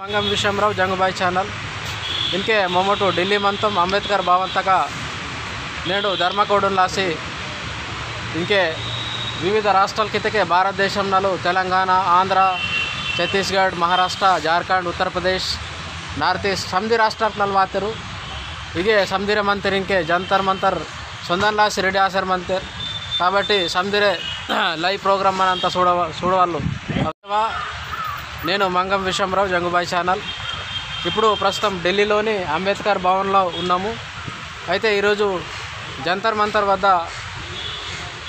मंगम विश्वमराव Jangubai channel इनके मोमटू ఢిల్లీ मंतम अंबेडकर भवन तक నేడు ధర్మకోడును రాసి ఇంకే వివిధ రాష్ట్రాల కిందకే భారతదేశంలో తెలంగాణ, ఆంధ్ర, ఛత్తీస్గఢ్, మహారాష్ట్ర, ಜಾರ್ಖಂಡ್, ಉತ್ತರ ಪ್ರದೇಶ, ನಾರ್ತ್ ಈಸ್ಟ್ ಸಮಧಿ ರಾಷ್ಟ್ರಗಳಲ್ಲಿ ಮಾತರು ಹೀಗೆ ಸಮಧಿರ ಮಂತರ್ ఇంకే జంతర్ మంతర్ సొందన్ లాసి రెడ్డి ఆసర్ మంతర్ కాబట్టి సమధిరే లైవ్ ప్రోగ్రామ్ మనంతా చూడవాళ్ళు. నేను మంగం విశ్వమరావు జంగుబాయి ఛానల్. ఇప్పుడు ప్రస్తుతం ఢిల్లీలోని అంబేద్కర్ భవన్లో ఉన్నాము. అయితే ఈరోజు జంతర్ మంతర్ వద్ద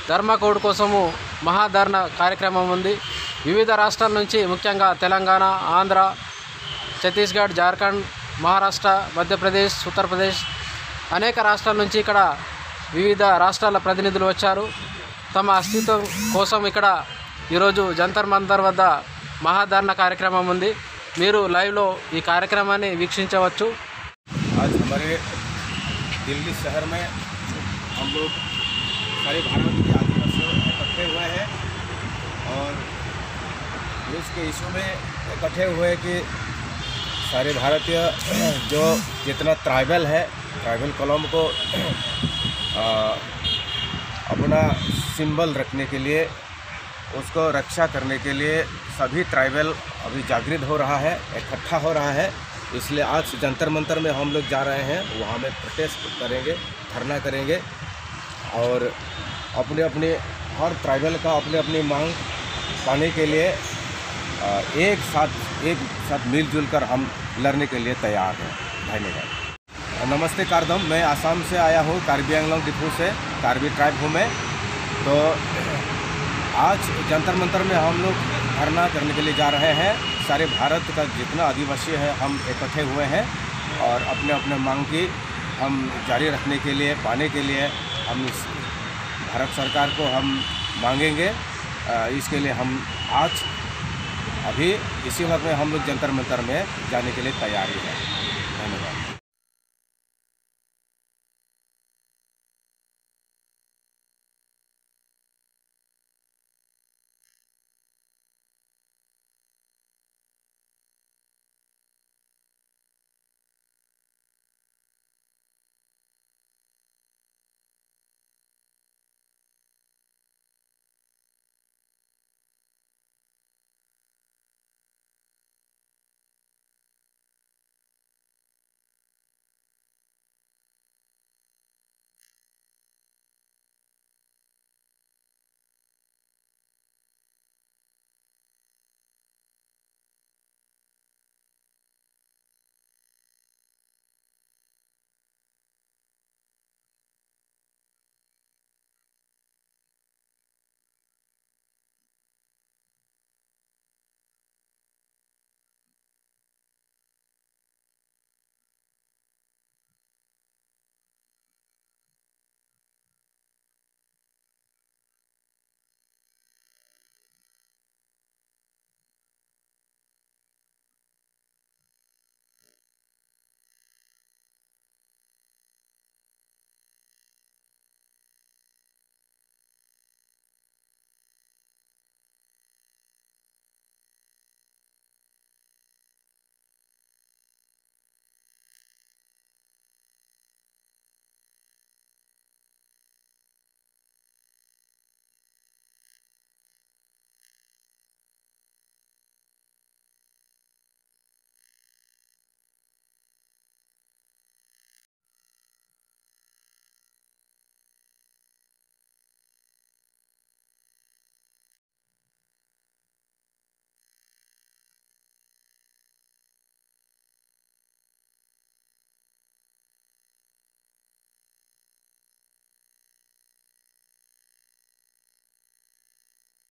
ధర్మకోడ్ కోసము మహాధర్నా కార్యక్రమం ఉంది. వివిధ రాష్ట్రాల నుంచి ముఖ్యంగా తెలంగాణ, ఆంధ్ర, ఛత్తీస్గఢ్, జార్ఖండ్, మహారాష్ట్ర, మధ్యప్రదేశ్, ఉత్తరప్రదేశ్ అనేక రాష్ట్రాల నుంచి ఇక్కడ వివిధ రాష్ట్రాల ప్రతినిధులు వచ్చారు. తమ అస్తిత్వం కోసం ఇక్కడ ఈరోజు జంతర్ మంతర్ వద్ద మహాధర్నా కార్యక్రమం ఉంది. మీరు లైవ్లో ఈ కార్యక్రమాన్ని వీక్షించవచ్చు. आज हमारे दिल्ली शहर में हम लोग सारे भारत के आदिवासी इकट्ठे हुए हैं और इसके इशू में इकट्ठे हुए कि सारे भारतीय जो जितना ट्राइबल है, ट्राइबल कॉलम को अपना सिंबल रखने के लिए, उसको रक्षा करने के लिए सभी ट्राइबल अभी जागृत हो रहा है, इकट्ठा हो रहा है. इसलिए आज जंतर मंतर में हम लोग जा रहे हैं. वहाँ में प्रोटेस्ट करेंगे, धरना करेंगे और अपने अपने हर ट्राइबल का अपने अपनी मांग पाने के लिए एक साथ मिलजुल कर हम लड़ने के लिए तैयार हैं. धन्यवाद. नमस्ते कारदम, मैं आसाम से आया हूँ, कार्बी आंगलोंग डिपू से. कार्बी ट्राइब हूँ मैं. तो आज जंतर मंतर में हम लोग धरना करने के लिए जा रहे हैं. सारे भारत का जितना आदिवासी है हम इकट्ठे हुए हैं और अपने अपने मांग की हम जारी रखने के लिए, पाने के लिए हम भारत सरकार को हम मांगेंगे. इसके लिए हम आज अभी इसी वक्त में हम लोग जंतर मंतर में जाने के लिए तैयारी है. धन्यवाद.